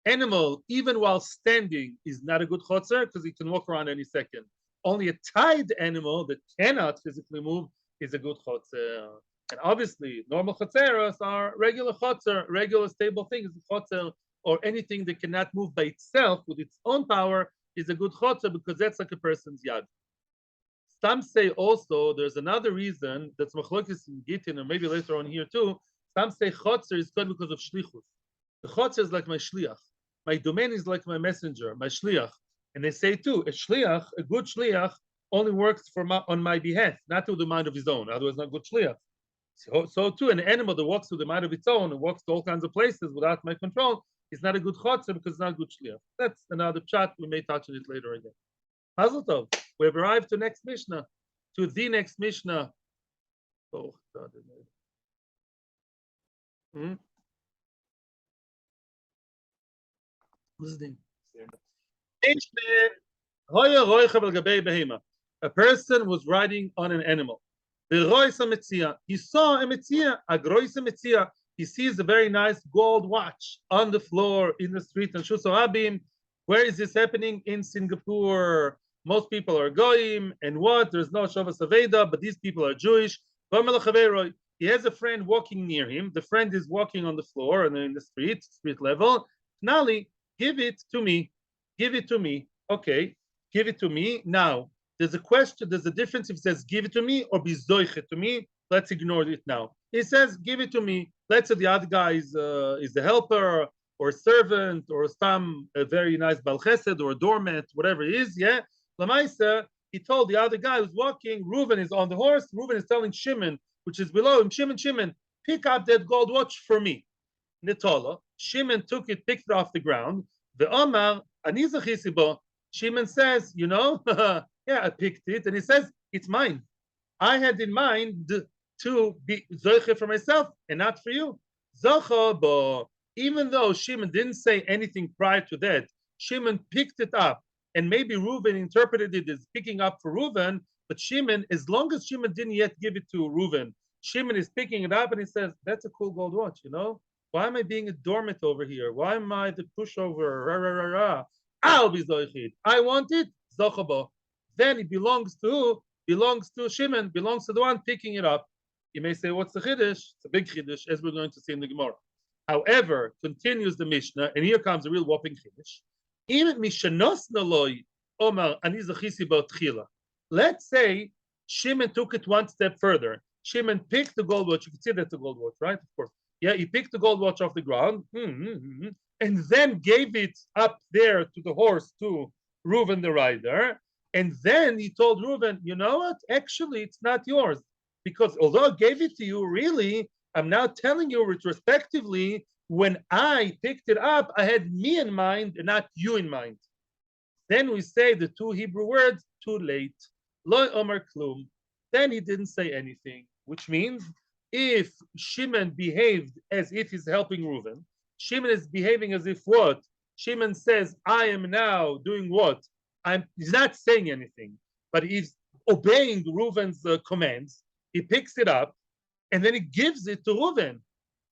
Animal, even while standing, is not a good chotzer because he can walk around any second. Only a tied animal that cannot physically move is a good chotzer. And obviously, normal chotzeros are regular chotzer, regular stable things. Chotzer or anything that cannot move by itself with its own power is a good chotzer because that's like a person's yad. Some say also there's another reason that's machlokes in Gittin, or maybe later on here too. Some say chotzer is good because of shlichus. The chotzer is like my shliach. My domain is like my messenger, my shliach. And they say too, a shliach, a good shliach, only works on my behalf, not to the mind of his own. Otherwise, not good shliach. So too, an animal that walks to the mind of its own and walks to all kinds of places without my control is not a good chotzer because it's not a good shliach. That's another chat. We may touch on it later again. Mazel tov. We have arrived to next Mishnah, to the next Mishnah. Oh, God. Listening. A person was riding on an animal. He saw a Metzia. He sees a very nice gold watch on the floor in the street in Shusarabim. Where is this happening? In Singapore. Most people are goyim, and what? There's no Shavas Aveda, but these people are Jewish. He has a friend walking near him. The friend is walking on the floor and in the street level. Nali, give it to me. Give it to me. Okay, give it to me. Now, there's a question, there's a difference if it says give it to me or bizoichet to me. Let's ignore it now. It says give it to me. Let's say the other guy is the helper or servant or some a very nice bal chesed or a doormat, whatever it is, yeah. Lamaisa, he told the other guy who's walking, Reuven is on the horse. Reuven is telling Shimon, which is below him, Shimon, pick up that gold watch for me. Nitola, Shimon took it, picked it off the ground. The Omar, Anizachisibo, Shimon says, yeah, I picked it. And he says, it's mine. I had in mind to be Zoche for myself and not for you. Zoche, even though Shimon didn't say anything prior to that, Shimon picked it up. And maybe Reuven interpreted it as picking up for Reuven, but Shimon, as long as Shimon didn't yet give it to Reuven, Shimon is picking it up and he says, that's a cool gold watch, Why am I being a doormat over here? Why am I the pushover? Rah, rah, rah, rah. I'll be Zoichid. I want it, Zochabo. Then it belongs to Shimon, belongs to the one picking it up. You may say, what's the Chiddush? It's a big Chiddush, as we're going to see in the Gemara. However, continues the Mishnah, and here comes a real whopping Chiddush. Let's say Shimon took it one step further. Shimon picked the gold watch. You can see that's a gold watch, right? Of course. Yeah, he picked the gold watch off the ground and then gave it up there to the horse, to Reuven the rider. And then he told Reuven, you know what? Actually, it's not yours. Because although I gave it to you, really, I'm now telling you retrospectively, when I picked it up, I had me in mind and not you in mind. Then we say the two Hebrew words, too late. Lo omer klum. Then he didn't say anything, which means if Shimon behaved as if he's helping Reuven, Shimon is behaving as if what? Shimon says, I am now doing what? He's not saying anything, but he's obeying Reuven's commands. He picks it up and then he gives it to Reuven.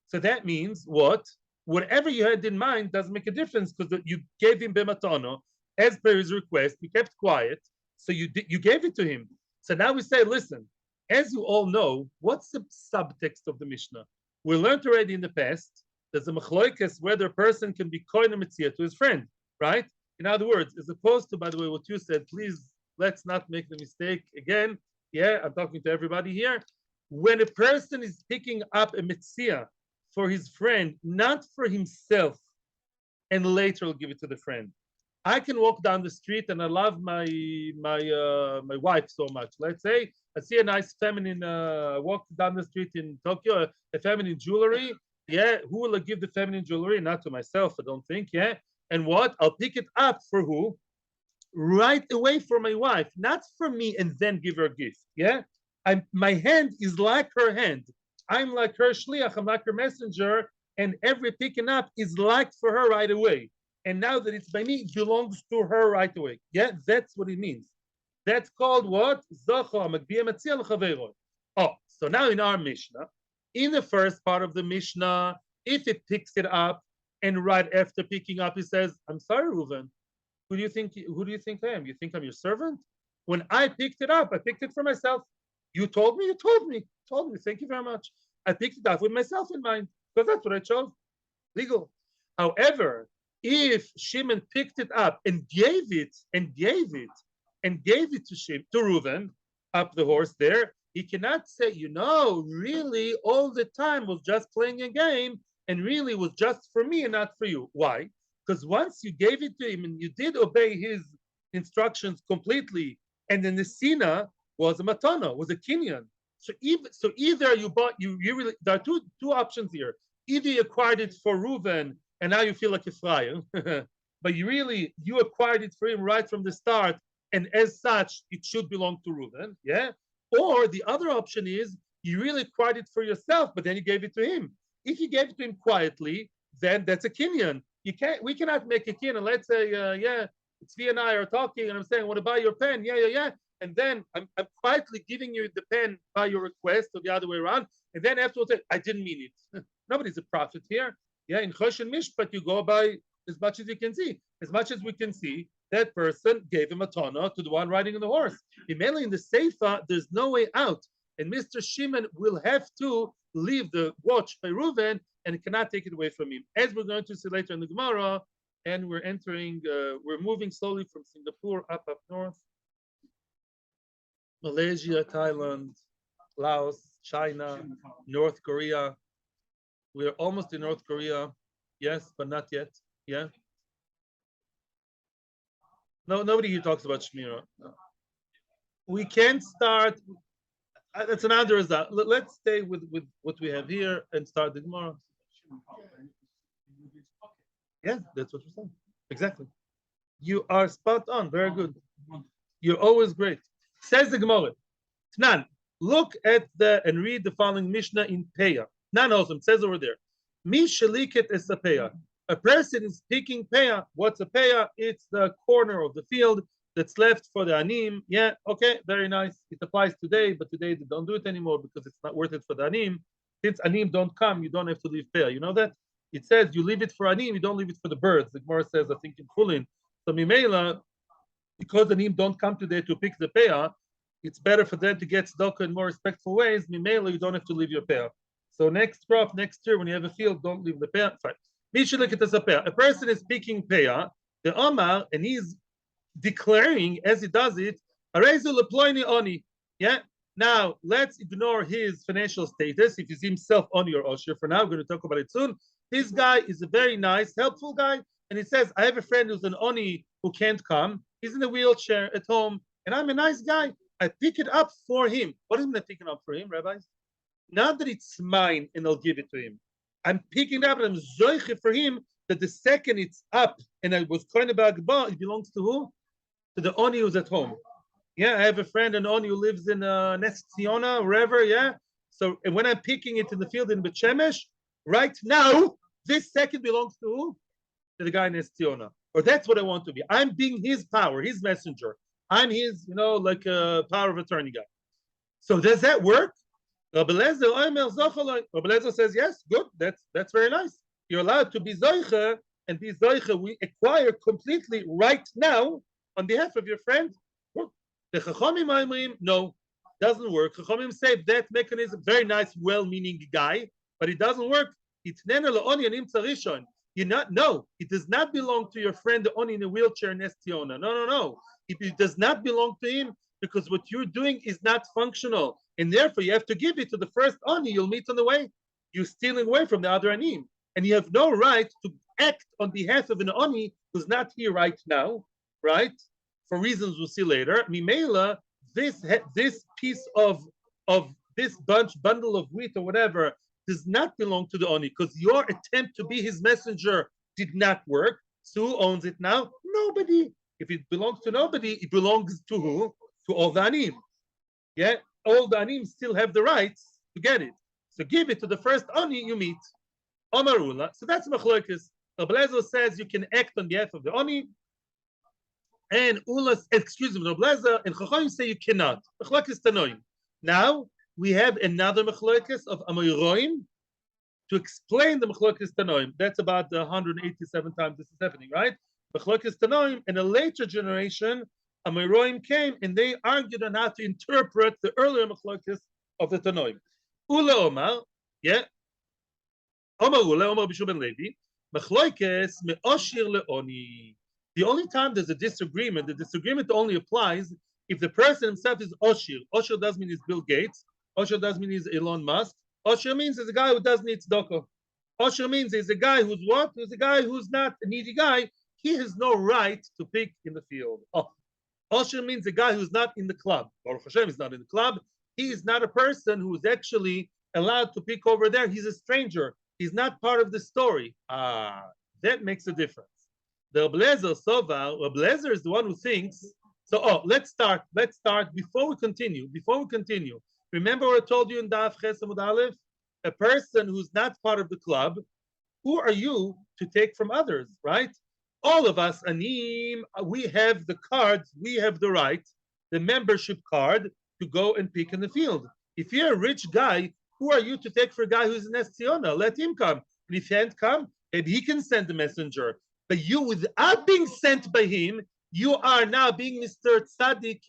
So that means what? Whatever you had in mind doesn't make a difference because you gave him b'matano as per his request. You kept quiet, so you gave it to him. So now we say, listen, as you all know, what's the subtext of the Mishnah? We learned already in the past there's a machloikes whether a person can be kohen Metzia to his friend, right? In other words, as opposed to, by the way, what you said, please let's not make the mistake again. Yeah, I'm talking to everybody here. When a person is picking up a Metzia for his friend, not for himself, and later will give it to the friend. I can walk down the street and I love my wife so much. Let's say I see a nice feminine walk down the street in Tokyo, a feminine jewelry. Yeah, who will I give the feminine jewelry? Not to myself, I don't think. Yeah, and what? I'll pick it up for who? Right away for my wife, not for me, and then give her a gift. Yeah, my hand is like her hand. I'm like her shliach. I'm like her messenger, and every picking up is like for her right away. And now that it's by me, it belongs to her right away. Yeah, that's what it means. That's called what? Oh, so now in our Mishnah, in the first part of the Mishnah, if it picks it up and right after picking up, he says, I'm sorry, Reuven. Who do you think I am? You think I'm your servant? When I picked it up, I picked it for myself. You told me. Thank you very much. I picked it up with myself in mind because that's what I chose. Legal. However, if Shimon picked it up and gave it to Reuven up the horse there, he cannot say, really all the time was just playing a game and really was just for me and not for you. Why? Because once you gave it to him and you did obey his instructions completely, and then the Sina was a matana, was a Kinyan. So either you really, there are two options here. Either you acquired it for Reuven and now you feel like a friar, but you acquired it for him right from the start, and as such it should belong to Reuven, yeah. Or the other option is you really acquired it for yourself, but then you gave it to him. If you gave it to him quietly, then that's a Kinyan. We cannot make a Kinyan. Let's say, Tzvi and I are talking, and I'm saying, I want to buy your pen. Yeah. And then I'm quietly giving you the pen by your request, or the other way around. And then afterwards, I didn't mean it. Nobody's a prophet here. Yeah, in Chosh and Mishpat, you go by as much as you can see. As much as we can see, that person gave him a tana to the one riding on the horse. Mainly in the Seifa, there's no way out. And Mr. Shimon will have to leave the watch by Reuven and cannot take it away from him. As we're going to see later in the Gemara, and we're moving slowly from Singapore up north. Malaysia, Thailand, Laos, China, North Korea. We're almost in North Korea. Yes, but not yet. Yeah. No, nobody here talks about Shmira. No. We can start. That's another result. Let's stay with what we have here and start the Gemara. Yeah, that's what we're saying. Exactly. You are spot on. Very good. You're always great. Says the Gemara. Tnan, look at and read the following Mishnah in Peah. Nan also says over there. Mi shaliket es a Peah. A person is picking Peah. What's a Peah? It's the corner of the field that's left for the anim. Yeah, okay, very nice. It applies today, but today they don't do it anymore because it's not worth it for the anim. Since anim don't come, you don't have to leave Peah. You know that? It says you leave it for anim, you don't leave it for the birds. The Gemara says, I think in Chulin. So Mimela, because the anim don't come today to pick the Peah, it's better for them to get tzedakah in more respectful ways. Mimela, you don't have to leave your Peah. So next crop, next year, when you have a field, don't leave the Peah. Fine. We should look at this a Peah. A person is picking Peah, the Omar, and he's declaring as he does it, Arezu leploini oni. Yeah. Now let's ignore his financial status. If he's himself oni or osher, for now, we're going to talk about it soon. This guy is a very nice, helpful guy, and he says, I have a friend who's an oni who can't come. He's in a wheelchair at home, and I'm a nice guy. I pick it up for him. What is I picking up for him, rabbis? Not that it's mine and I'll give it to him. I'm picking it up and I'm zoiche for him that the second it's up and I was kind of it belongs to who? To the oni who's at home. Yeah, I have a friend, an oni who lives in Metzia, wherever, yeah. So and when I'm picking it in the field in Bet Shemesh, right now, this second belongs to who? To the guy in Metzia. Or that's what I want to be. I'm being his power, his messenger. I'm his, like a power of attorney guy. So does that work? Rabbi Lezer says, yes, good, that's very nice. You're allowed to be zoiche, and be zoiche we acquire completely right now on behalf of your friend. The Chachamim, no, doesn't work. Chachamim say that mechanism, very nice, well-meaning guy, but it doesn't work. It's no, it does not belong to your friend, the oni in a wheelchair in Estiona. No. It does not belong to him because what you're doing is not functional. And therefore, you have to give it to the first ani you'll meet on the way. You're stealing away from the other anim. And you have no right to act on behalf of an ani who's not here right now, right? For reasons we'll see later. Mimela, this piece of this bundle of wheat or whatever does not belong to the ani because your attempt to be his messenger did not work. So who owns it now? Nobody. If it belongs to nobody, it belongs to who? To all the anim. Yeah? All the anim still have the rights to get it. So give it to the first ani you meet. Omarula. So that's machlokas. Rabbi Lezer says you can act on behalf of the ani. And Rabbi Lezer and Chachamim say you cannot. Machlokas tanoim. Now we have another machlokas of Amoyroim to explain the machlokas tanoim. That's about 187 times this is happening, right? Machlokas tanoim in a later generation Amoraim came and they argued on how to interpret the earlier machlokes of the Tanoim. Ula Omar, yeah. Omar Ula, Omar Bishul ben Levi, machlokes me'oshir le'oni. The only time there's a disagreement, the disagreement only applies if the person himself is Oshir. Oshir does mean he's Bill Gates. Oshir does mean he's Elon Musk. Oshir means he's a guy who doesn't need tzedakah. Oshir means he's a guy who's what? Who's a guy who's not a needy guy. He has no right to pick in the field. Oshir means a guy who's not in the club. Baruch Hashem is not in the club. He is not a person who is actually allowed to pick over there. He's a stranger. He's not part of the story. That makes a difference. The Blazer Sova, Blazer is the one who thinks. So, let's start. Before we continue. Remember what I told you in Daf Ches Amud Aleph? A person who's not part of the club, who are you to take from others, right? All of us, Anim, we have the cards, we have the right, the membership card, to go and pick in the field. If you're a rich guy, who are you to take for a guy who's in Estiona? Let him come. And if he can't come, maybe he can send a messenger. But you, without being sent by him, you are now being Mr. Tzaddik,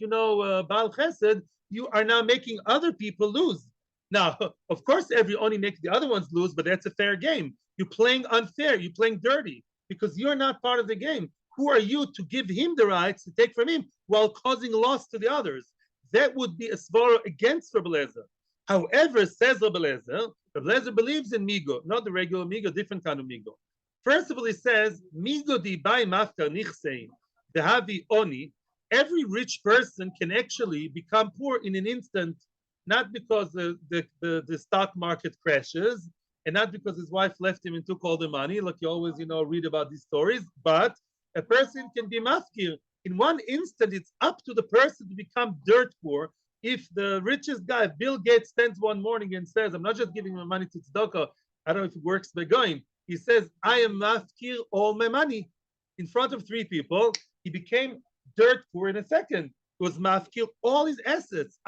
Baal Chesed, you are now making other people lose. Now, of course, every Oni makes the other ones lose, but that's a fair game. You're playing unfair, you're playing dirty, because you're not part of the game. Who are you to give him the rights to take from him while causing loss to the others? That would be a svara against Rabbi Lezer. However, says Rabbi Lezer believes in Migo, not the regular Migo, different kind of Migo. First of all, he says, Migo di bai mafkar nichsein, dehavi oni, every rich person can actually become poor in an instant, not because the stock market crashes, and not because his wife left him and took all the money, like you always, read about these stories, but a person can be mafkir. In one instant, it's up to the person to become dirt poor. If the richest guy, Bill Gates, stands one morning and says, I'm not just giving my money to tzedakah, I don't know if it works by going. He says, I am mafkir all my money. In front of 3 people, he became dirt poor in a second. He was mafkir all his assets.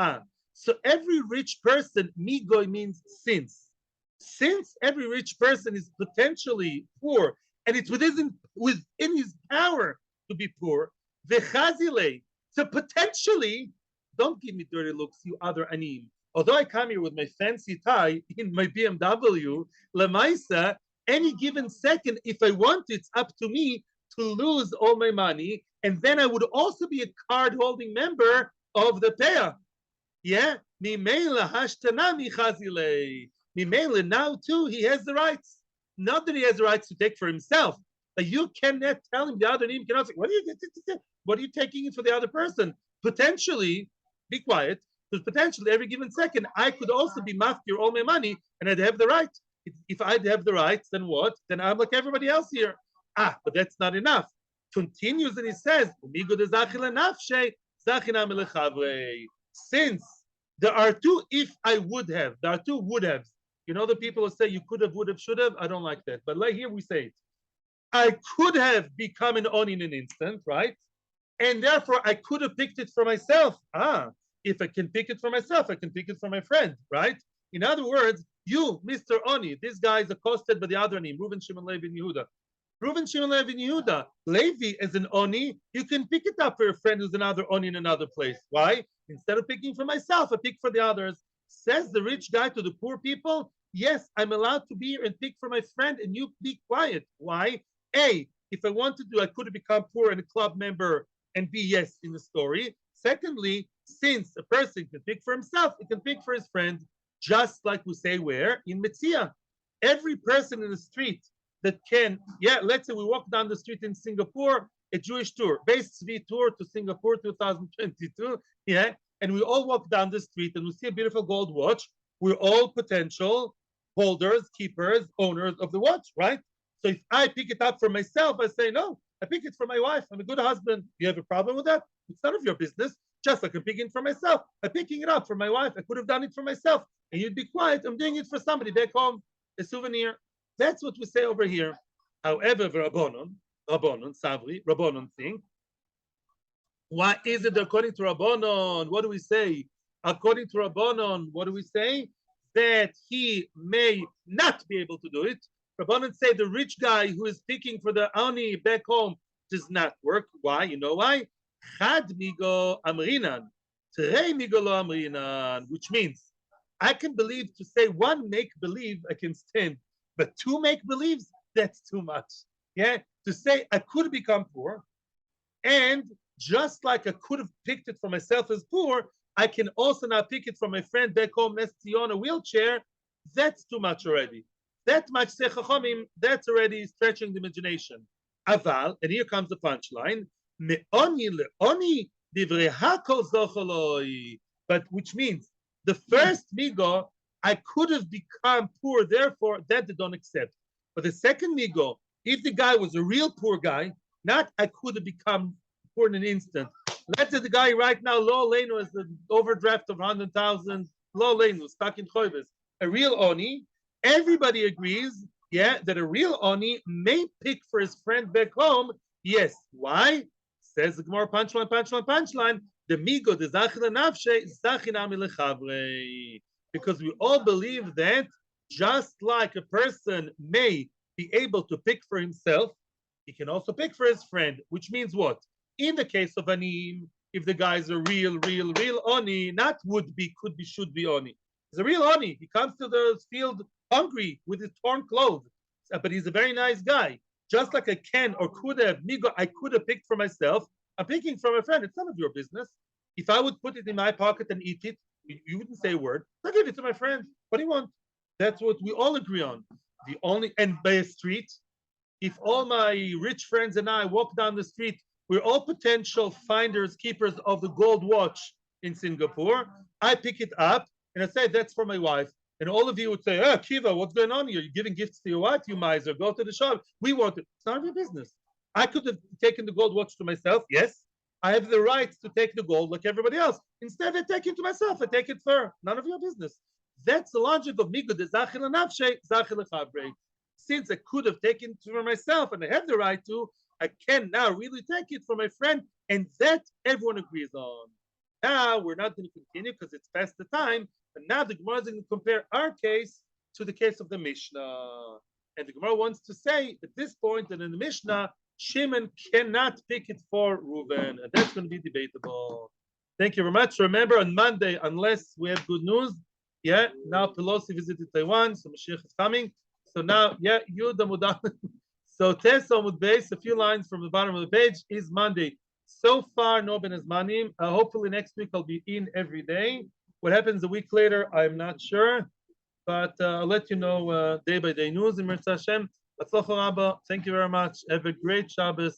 So every rich person, migoy means since. Since every rich person is potentially poor, and it's within his power to be poor, vechazile, so potentially, don't give me dirty looks, you other anim. Although I come here with my fancy tie in my BMW, lemaisa, any given second, if I want, it's up to me to lose all my money, and then I would also be a card-holding member of the peah. Yeah, mimela hashtana michazile. Mimela, now too he has the rights. Not that he has the rights to take for himself, but you cannot tell him the other name cannot say, what are you taking it for the other person? Potentially, be quiet, because potentially every given second I could also be mafkir all my money and I'd have the right. If I'd have the rights, then what? Then I'm like everybody else here. But that's not enough. Continues and he says, since there are 2 if I would have, there are 2 would haves. The people who say you could have, would have, should have, I don't like that. But like here we say it. I could have become an on in an instant, right? And therefore I could have picked it for myself. If I can pick it for myself, I can pick it for my friend, right? In other words, you, Mr. Oni, this guy is accosted by the other name, Reuven Shimon Levi Yehuda. Reuven Shimon Levi Yehuda, Levi as an Oni, you can pick it up for a friend who's another Oni in another place. Why? Instead of picking for myself, I pick for the others. Says the rich guy to the poor people, yes, I'm allowed to be here and pick for my friend, and you be quiet. Why? A, if I wanted to, I could have become poor and a club member and be yes in the story. Secondly, since a person can pick for himself, he can pick for his friend, just like we say where? In Metzia. Every person in the street that can, let's say we walk down the street in Singapore, a Jewish tour, base V tour to Singapore 2022, and we all walk down the street and we see a beautiful gold watch. We're all potential holders, keepers, owners of the watch, right? So if I pick it up for myself, I say, no, I pick it for my wife. I'm a good husband. You have a problem with that? It's none of your business. Just like I'm picking it for myself. I'm picking it up for my wife. I could have done it for myself. And you'd be quiet. I'm doing it for somebody back home, a souvenir. That's what we say over here. However, Rabbanon, Savri, Rabbanon think, why is it according to Rabbanon? What do we say? According to Rabbanon, what do we say? That he may not be able to do it. Rabbanon say the rich guy who is picking for the Ani back home does not work. Why? You know why? Chad migo amrinan, trei migo lo amrinan, which means I can believe to say one make believe I can stand, but two make believes that's too much. Yeah, to say I could become poor, and just like I could have picked it for myself as poor, I can also now pick it from my friend back home, Metzia on a wheelchair. That's too much already. That much sechachomim, that's already stretching the imagination. Aval, and here comes the punchline. Me'oni le'oni divrei hakol zocholoi. But which means the first migo, I could have become poor, therefore that they don't accept. But the second migo, if the guy was a real poor guy, not I could have become poor in an instant. Let's say the guy right now, Lo Leno, is the overdraft of 100,000. Lo Leno, stuck in Choives. A real Oni, everybody agrees, yeah, that a real Oni may pick for his friend back home. Yes. Why? Says the Gemara, punchline, punchline, punchline. The migo, the zachil nafshe, zachinami lechavre. Because we all believe that just like a person may be able to pick for himself, he can also pick for his friend, which means what? In the case of Anim, if the guy is a real Oni, not would be, could be, should be Oni. He's a real Oni. He comes to the field hungry with his torn clothes, but he's a very nice guy. Just like I can or could have, I could have picked for myself. I'm picking from a friend. It's none of your business. If I would put it in my pocket and eat it, you wouldn't say a word. I give it to my friend. What do you want? That's what we all agree on. The only, and by a street, if all my rich friends and I walk down the street, we're all potential finders, keepers of the gold watch in Singapore. I pick it up and I say, that's for my wife. And all of you would say, oh, Kiva, what's going on here? You're giving gifts to your wife, you miser. Go to the shop. We want it. It's none of your business. I could have taken the gold watch to myself. Yes, I have the right to take the gold like everybody else. Instead, I take it to myself. I take it for her. None of your business. That's the logic of Migo de Zachil Nafshe, Zachil Chabre. Since I could have taken it for myself and I have the right to, I can now really take it for my friend, and that everyone agrees on. Now we're not going to continue because it's past the time, but now the Gemara is going to compare our case to the case of the Mishnah. And the Gemara wants to say at this point that in the Mishnah, Shimon cannot pick it for Reuben, and that's going to be debatable. Thank you very much. Remember on Monday, unless we have good news, yeah, now Pelosi visited Taiwan, so Mashiach is coming. So now, yeah, Yud Amud. So Tes Amud Beis, a few lines from the bottom of the page, is Monday. So far, no Ben Azmanim. Hopefully next week I'll be in every day. What happens a week later, I'm not sure. But I'll let you know day by day news in Metzia Hashem. Thank you very much. Have a great Shabbos.